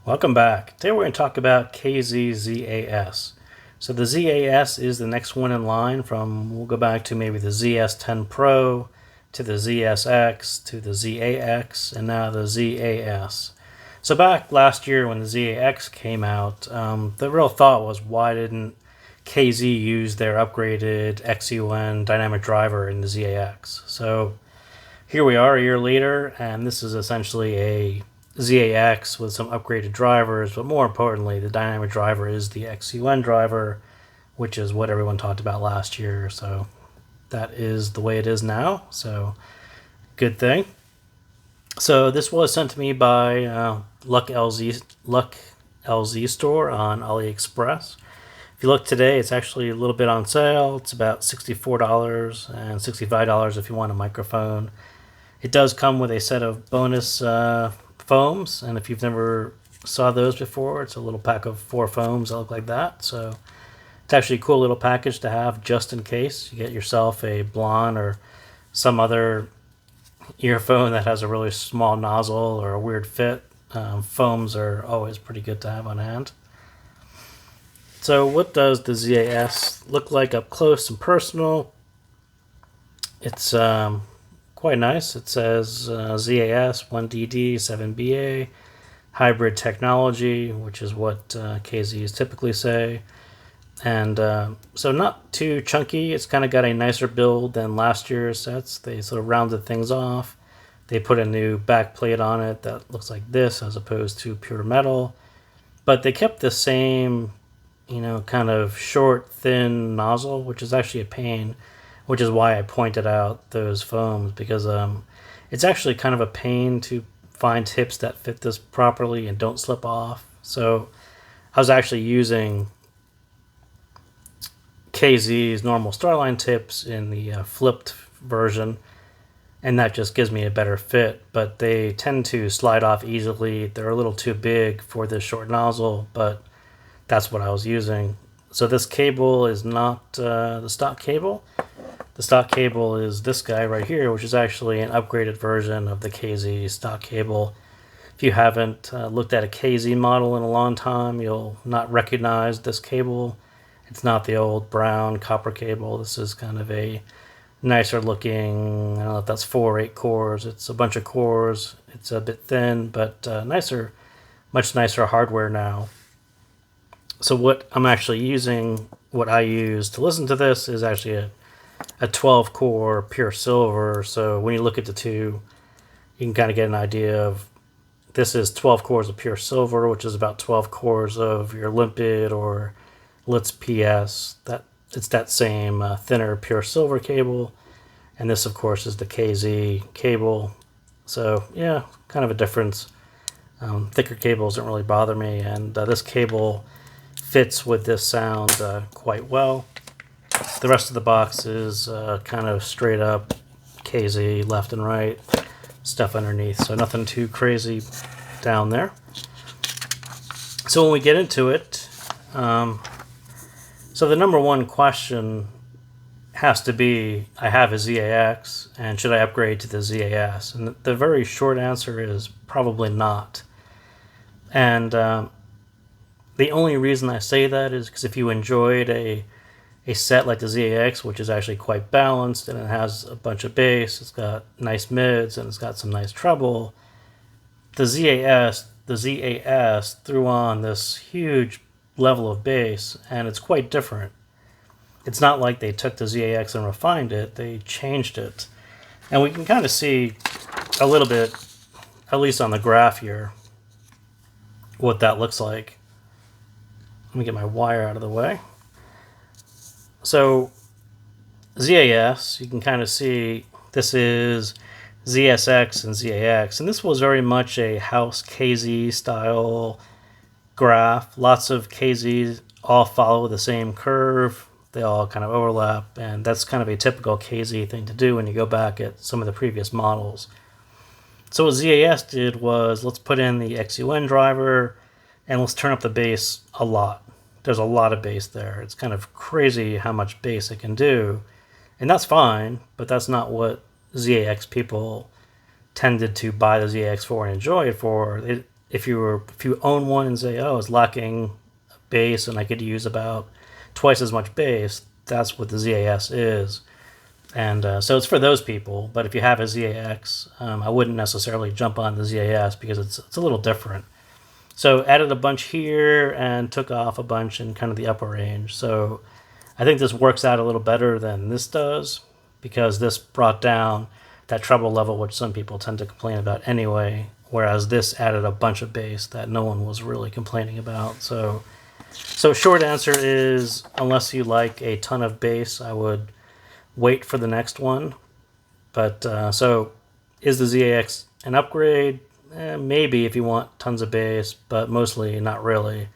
Welcome back. Today we're going to talk about ZAS. So the ZAS is the next one in line we'll go back to maybe the ZS10 Pro, to the ZSX, to the ZAX, and now the ZAS. So back last year when the ZAX came out, the real thought was, why didn't KZ use their upgraded XUN dynamic driver in the ZAX? So here we are a year later, and this is essentially a ZAX with some upgraded drivers, but more importantly, the dynamic driver is the XUN driver, which is what everyone talked about last year. So that is the way it is now. So good thing. So this was sent to me by Luck LZ store on AliExpress. If you look today, it's actually a little bit on sale. It's about $64 and $65 if you want a microphone. It does come with a set of bonus foams, and if you've never saw those before, it's a little pack of 4 foams that look like that. So it's actually a cool little package to have just in case you get yourself a blonde or some other earphone that has a really small nozzle or a weird fit. Foams are always pretty good to have on hand. So what does the ZAS look like up close and personal? It's quite nice. It says ZAS 1DD 7BA hybrid technology, which is what KZs typically say. And so not too chunky. It's kind of got a nicer build than last year's sets. They sort of rounded things off. They put a new back plate on it that looks like this as opposed to pure metal. But they kept the same, kind of short, thin nozzle, which is actually a pain, which is why I pointed out those foams, because it's actually kind of a pain to find tips that fit this properly and don't slip off. So I was actually using KZ's normal Starline tips in the flipped version, and that just gives me a better fit, but they tend to slide off easily. They're a little too big for this short nozzle, but that's what I was using. So this cable is not the stock cable. The stock cable is this guy right here, which is actually an upgraded version of the KZ stock cable. If you haven't looked at a KZ model in a long time, you'll not recognize this cable. It's not the old brown copper cable. This is kind of a nicer looking, I don't know if that's 4 or 8 cores. It's a bunch of cores. It's a bit thin, but nicer, much nicer hardware now. So what I'm actually using, what I use to listen to this, is actually a 12 core pure silver. So when you look at the two, you can kind of get an idea of, this is 12 cores of pure silver, which is about 12 cores of your Limpid or Litz PS. It's that same thinner pure silver cable. And this, of course, is the KZ cable. So yeah, kind of a difference. Thicker cables don't really bother me, and this cable fits with this sound quite well. The rest of the box is kind of straight up KZ, left and right, stuff underneath, so nothing too crazy down there. So when we get into it, so the number one question has to be, I have a ZAX, and should I upgrade to the ZAS? And the very short answer is probably not. And the only reason I say that is because if you enjoyed a set like the ZAX, which is actually quite balanced, and it has a bunch of bass, it's got nice mids, and it's got some nice treble, the ZAS threw on this huge level of bass, and it's quite different. It's not like they took the ZAX and refined it, they changed it. And we can kind of see a little bit, at least on the graph here, what that looks like. Let me get my wire out of the way. So ZAS, you can kind of see this is ZSX and ZAX, and this was very much a house KZ style graph. Lots of KZs all follow the same curve. They all kind of overlap, and that's kind of a typical KZ thing to do when you go back at some of the previous models. So what ZAS did was, let's put in the XUN driver, and let's turn up the bass a lot. There's a lot of bass there. It's kind of crazy how much bass it can do. And that's fine, but that's not what ZAX people tended to buy the ZAX for and enjoy it for. if you own one and say, oh, it's lacking bass and I could use about twice as much bass, that's what the ZAS is. And so it's for those people. But if you have a ZAX, I wouldn't necessarily jump on the ZAS because it's a little different. So added a bunch here and took off a bunch in kind of the upper range. So I think this works out a little better than this does because this brought down that treble level, which some people tend to complain about anyway, whereas this added a bunch of bass that no one was really complaining about. So short answer is, unless you like a ton of bass, I would wait for the next one. But so is the ZAX an upgrade? Maybe if you want tons of bass, but mostly not really.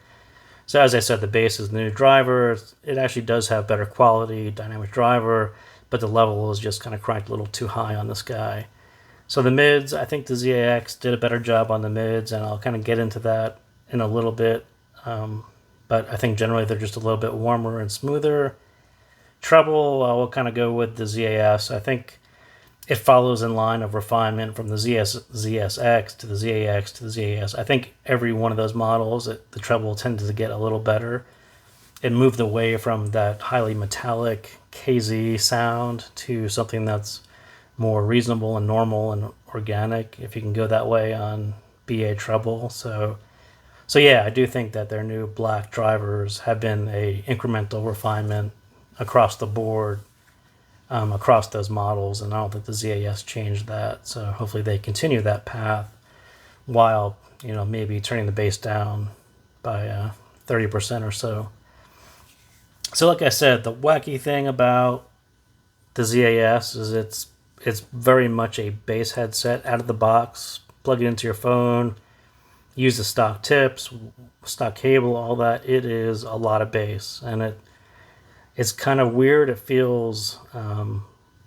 So as I said, the bass is the new driver. It actually does have better quality, dynamic driver, but the level is just kind of cranked a little too high on this guy. So the mids, I think the ZAX did a better job on the mids, and I'll kind of get into that in a little bit. But I think generally they're just a little bit warmer and smoother. Treble, I will kind of go with the ZAS. I think it follows in line of refinement from the ZSX to the ZAX to the ZAS. I think every one of those models, the treble tended to get a little better. It moved away from that highly metallic KZ sound to something that's more reasonable and normal and organic, if you can go that way on BA treble. So yeah, I do think that their new black drivers have been a incremental refinement across the board, across those models, and I don't think the ZAS changed that. So hopefully they continue that path while, maybe turning the bass down by 30% or so. So like I said, the wacky thing about the ZAS is it's very much a bass headset out of the box. Plug it into your phone, use the stock tips, stock cable, all that. It is a lot of bass, and it's kind of weird. It feels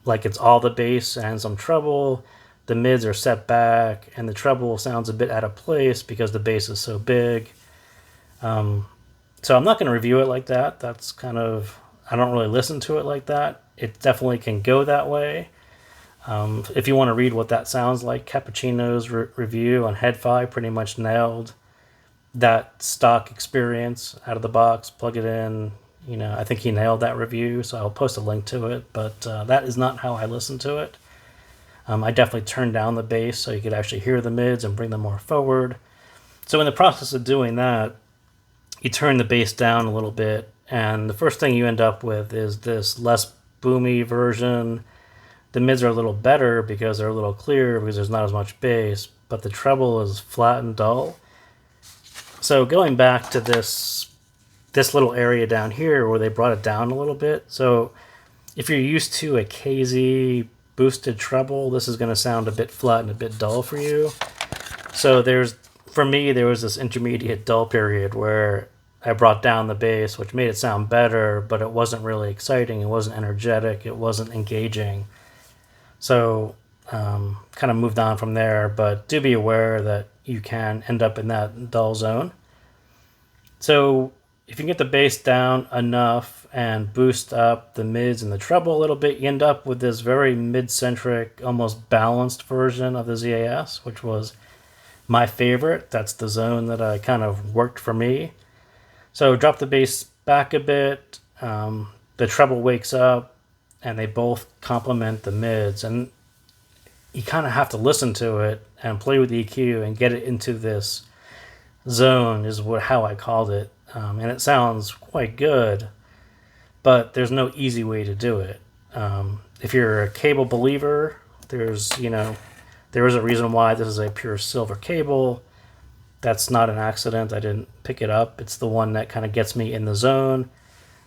like it's all the bass and some treble. The mids are set back, and the treble sounds a bit out of place because the bass is so big. So I'm not going to review it like that. That's kind of, I don't really listen to it like that. It definitely can go that way. If you want to read what that sounds like, Cappuccino's review on Head-Fi pretty much nailed that stock experience out of the box. Plug it in. I think he nailed that review, so I'll post a link to it. But that is not how I listen to it. I definitely turned down the bass so you could actually hear the mids and bring them more forward. So in the process of doing that, you turn the bass down a little bit, and the first thing you end up with is this less boomy version. The mids are a little better because they're a little clearer because there's not as much bass, but the treble is flat and dull. So going back to this little area down here where they brought it down a little bit. So if you're used to a KZ boosted treble, this is going to sound a bit flat and a bit dull for you. So for me, there was this intermediate dull period where I brought down the bass, which made it sound better, but it wasn't really exciting. It wasn't energetic. It wasn't engaging. So kind of moved on from there, but do be aware that you can end up in that dull zone. So if you can get the bass down enough and boost up the mids and the treble a little bit, you end up with this very mid-centric, almost balanced version of the ZAS, which was my favorite. That's the zone that I kind of worked for me. So drop the bass back a bit, the treble wakes up, and they both complement the mids. And you kind of have to listen to it and play with the EQ and get it into this zone is how I called it. And it sounds quite good, but there's no easy way to do it. If you're a cable believer, there is a reason why this is a pure silver cable. That's not an accident. I didn't pick it up. It's the one that kind of gets me in the zone.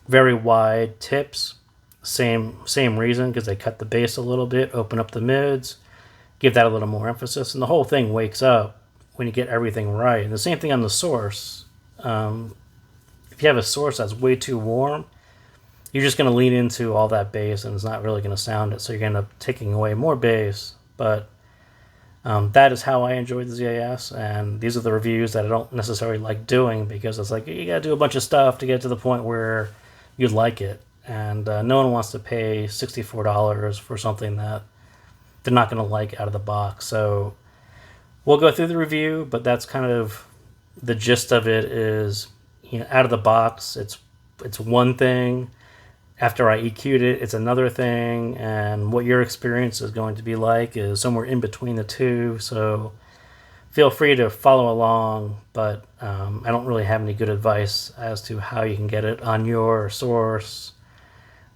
Very wide tips. Same reason, because they cut the bass a little bit, open up the mids, give that a little more emphasis, and the whole thing wakes up when you get everything right. And the same thing on the source. If you have a source that's way too warm, you're just going to lean into all that bass, and it's not really going to sound it, so you're going to end up taking away more bass. But that is how I enjoyed the ZAS, and these are the reviews that I don't necessarily like doing, because it's like you got to do a bunch of stuff to get to the point where you'd like it, and no one wants to pay $64 for something that they're not going to like out of the box. So we'll go through the review, but that's kind of the gist of it. Is, out of the box, it's one thing. After I EQ'd it, it's another thing, and what your experience is going to be like is somewhere in between the two. So feel free to follow along, but I don't really have any good advice as to how you can get it on your source,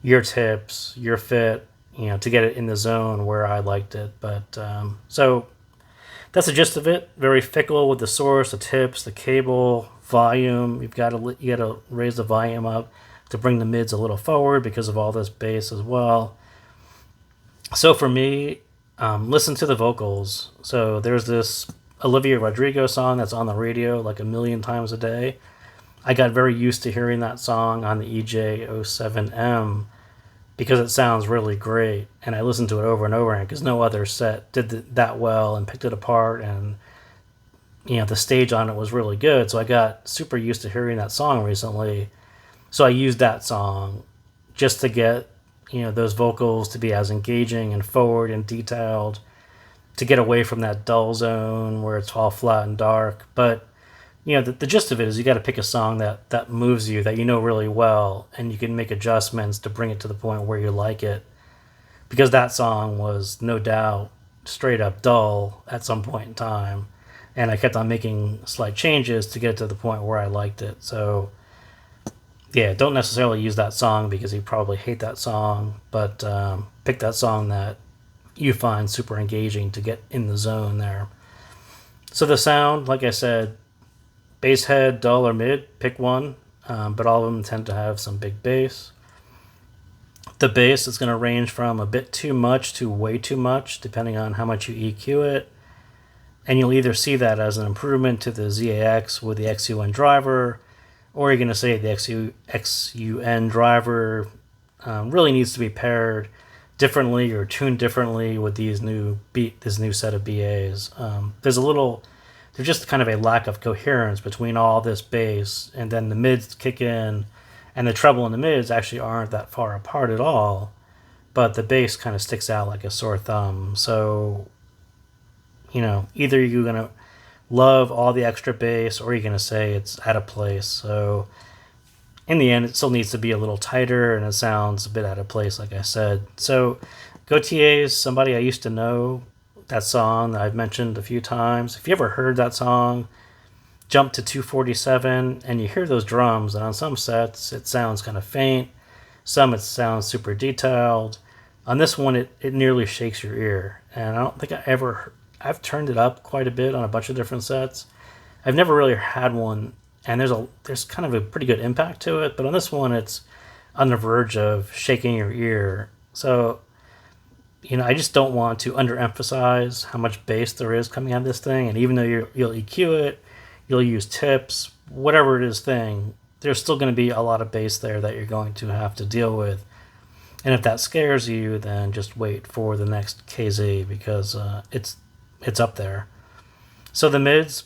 your tips, your fit, to get it in the zone where I liked it. But so that's the gist of it. Very fickle with the source, the tips, the cable, volume. You got to raise the volume up to bring the mids a little forward because of all this bass as well. So for me, listen to the vocals. So there's this Olivia Rodrigo song that's on the radio like a million times a day. I got very used to hearing that song on the EJ07M because it sounds really great, and I listened to it over and over again because no other set did that well and picked it apart, and the stage on it was really good. So I got super used to hearing that song recently. So I used that song just to get those vocals to be as engaging and forward and detailed, to get away from that dull zone where it's all flat and dark. But the gist of it is you got to pick a song that moves you, that really well, and you can make adjustments to bring it to the point where you like it. Because that song was no doubt straight up dull at some point in time, and I kept on making slight changes to get to the point where I liked it. So yeah, don't necessarily use that song because you probably hate that song, but pick that song that you find super engaging to get in the zone there. So the sound, like I said, Basshead, dull, or mid, pick one, but all of them tend to have some big bass. The bass is going to range from a bit too much to way too much, depending on how much you EQ it. And you'll either see that as an improvement to the ZAX with the XUN driver, or you're going to say the XUN driver really needs to be paired differently or tuned differently with this new set of BAs. There's just kind of a lack of coherence between all this bass, and then the mids kick in, and the treble and the mids actually aren't that far apart at all, but the bass kind of sticks out like a sore thumb. So, either you're going to love all the extra bass, or you're going to say it's out of place. So in the end, it still needs to be a little tighter, and it sounds a bit out of place, like I said. So Gautier is somebody I used to know. That song that I've mentioned a few times. If you ever heard that song, jump to 247, and you hear those drums, and on some sets it sounds kind of faint, some it sounds super detailed. On this one, it nearly shakes your ear, and I don't think I've turned it up quite a bit on a bunch of different sets. I've never really had one, and there's kind of a pretty good impact to it, but on this one it's on the verge of shaking your ear. So I just don't want to underemphasize how much bass there is coming out of this thing, and even though you'll EQ it, you'll use tips, whatever it is there's still going to be a lot of bass there that you're going to have to deal with. And if that scares you, then just wait for the next KZ, because it's up there. So the mids.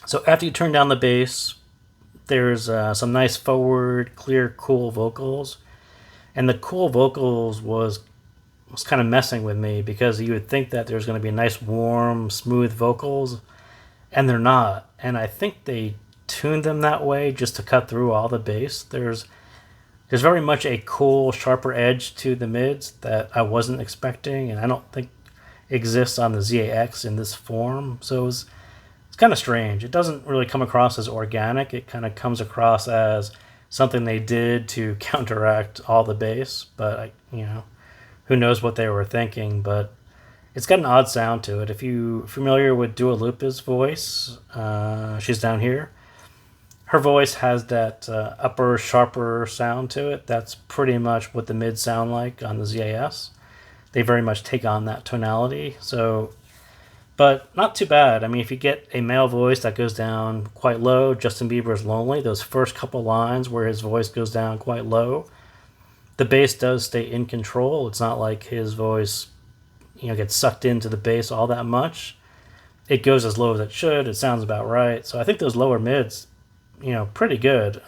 So after you turn down the bass, there's some nice forward, clear, cool vocals. And the cool vocals was kind of messing with me, because you would think that there's going to be nice, warm, smooth vocals, and they're not. And I think they tuned them that way just to cut through all the bass. There's very much a cool, sharper edge to the mids that I wasn't expecting, and I don't think exists on the ZAX in this form. So it's kind of strange. It doesn't really come across as organic. It kind of comes across as something they did to counteract all the bass, but who knows what they were thinking. But it's got an odd sound to it. If you're familiar with Dua Lipa's voice, she's down here. Her voice has that upper, sharper sound to it. That's pretty much what the mids sound like on the ZAS. They very much take on that tonality. So, but not too bad. I mean, if you get a male voice that goes down quite low, Justin Bieber's Lonely, those first couple lines where his voice goes down quite low, the bass does stay in control. It's not like his voice, gets sucked into the bass all that much. It goes as low as it should. It sounds about right. So I think those lower mids, pretty good.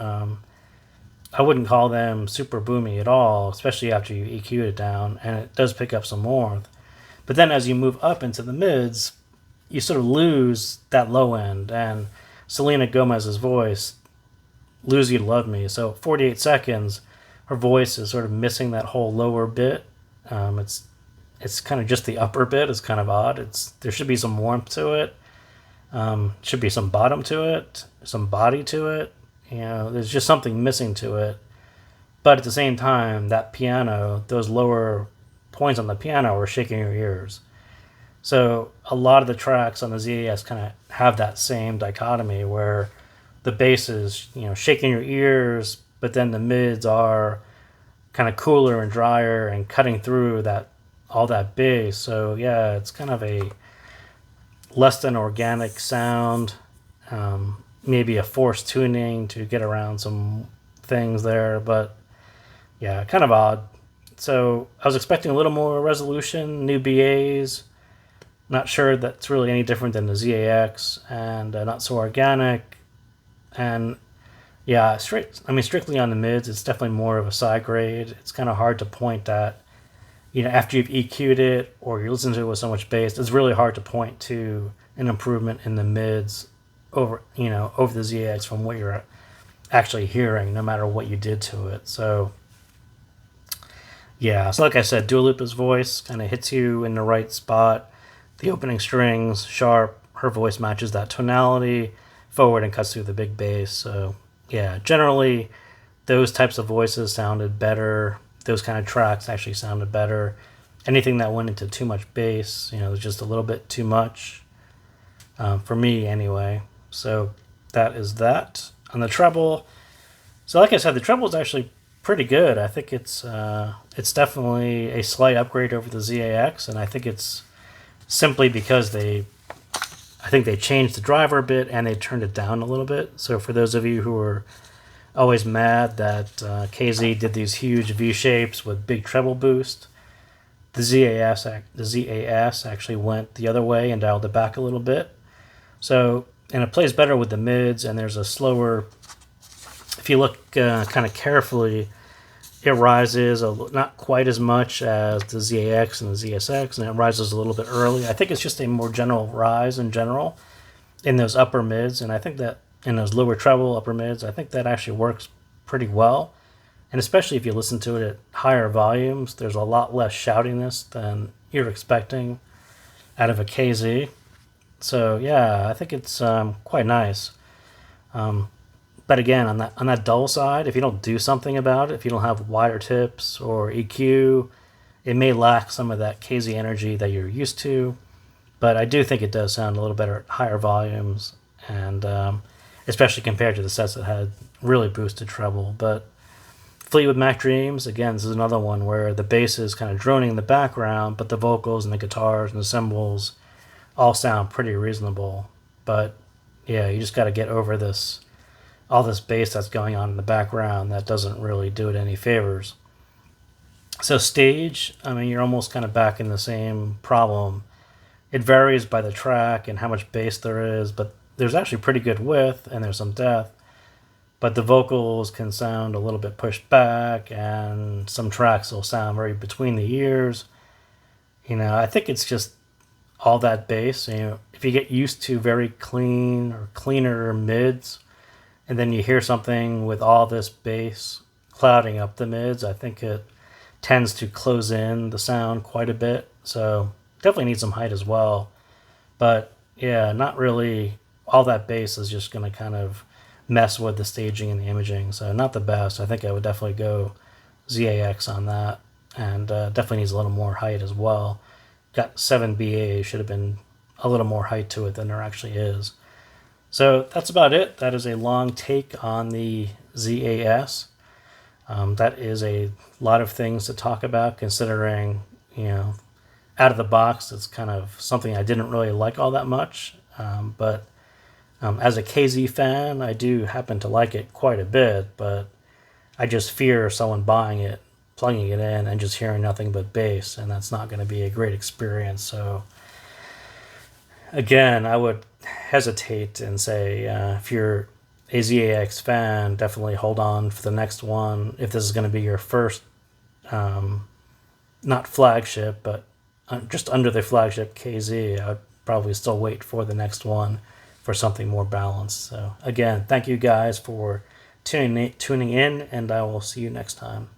I wouldn't call them super boomy at all, especially after you EQ it down, and it does pick up some warmth. But then as you move up into the mids, you sort of lose that low end. And Selena Gomez's voice, Lose You to Love Me. So 48 seconds, her voice is sort of missing that whole lower bit. It's kind of just the upper bit is kind of odd. There should be some warmth to it. Should be some bottom to it, some body to it. There's just something missing to it. But at the same time, that piano, those lower points on the piano are shaking your ears. So a lot of the tracks on the ZAS kind of have that same dichotomy where the bass is, shaking your ears, but then the mids are kind of cooler and drier and cutting through all that bass. So yeah, it's kind of a less than organic sound, maybe a forced tuning to get around some things there, but yeah, kind of odd. So I was expecting a little more resolution, new BAs. Not sure that's really any different than the ZAX, and not so organic. And yeah, strictly on the mids, it's definitely more of a side grade. It's kind of hard to point at, after you've EQ'd it or you listen to it with so much bass, it's really hard to point to an improvement in the mids over the ZAX from what you're actually hearing, no matter what you did to it. So yeah, so like I said, Dua Lipa's voice kind of hits you in the right spot. The opening strings, sharp. Her voice matches that tonality forward and cuts through the big bass. So yeah, generally those types of voices sounded better. Those kind of tracks actually sounded better. Anything that went into too much bass, was just a little bit too much for me anyway. So that is that. On the treble, so like I said, the treble is actually pretty good. I think it's definitely a slight upgrade over the ZAX, and I think it's simply because I think they changed the driver a bit and they turned it down a little bit. So for those of you who are always mad that KZ did these huge V shapes with big treble boost, the ZAS actually went the other way and dialed it back a little bit. So, and it plays better with the mids, and there's a slower, if you look kind of carefully, it rises not quite as much as the ZAX and the ZSX, and it rises a little bit early. I think it's just a more general rise in general in those upper mids, and I think that in those lower treble upper mids, I think that actually works pretty well. And especially if you listen to it at higher volumes, there's a lot less shoutiness than you're expecting out of a KZ. So yeah, I think it's quite nice. But again, on that dull side, if you don't do something about it, if you don't have wider tips or EQ, it may lack some of that KZ energy that you're used to. But I do think it does sound a little better at higher volumes, and especially compared to the sets that had really boosted treble. But Fleetwood Mac Dreams, again, this is another one where the bass is kind of droning in the background, but the vocals and the guitars and the cymbals all sound pretty reasonable. But yeah, you just got to get over all this bass that's going on in the background that doesn't really do it any favors. So stage, you're almost kind of back in the same problem. It varies by the track and how much bass there is, but there's actually pretty good width and there's some depth. But the vocals can sound a little bit pushed back, and some tracks will sound very between the ears. I think it's just all that bass. If you get used to very clean or cleaner mids, and then you hear something with all this bass clouding up the mids, I think it tends to close in the sound quite a bit. So definitely need some height as well. But yeah, not really. All that bass is just going to kind of mess with the staging and the imaging. So not the best. I think I would definitely go ZAX on that. And definitely needs a little more height as well. Got 7 BA, should have been a little more height to it than there actually is. So that's about it. That is a long take on the ZAS. That is a lot of things to talk about, considering, out of the box, it's kind of something I didn't really like all that much. But as a KZ fan, I do happen to like it quite a bit, but I just fear someone buying it, plugging it in, and just hearing nothing but bass, and that's not going to be a great experience. So again, I would hesitate and say if you're a ZAX fan, definitely hold on for the next one. If this is going to be your first, not flagship, but just under the flagship KZ, I would probably still wait for the next one for something more balanced. So again, thank you guys for tuning in, and I will see you next time.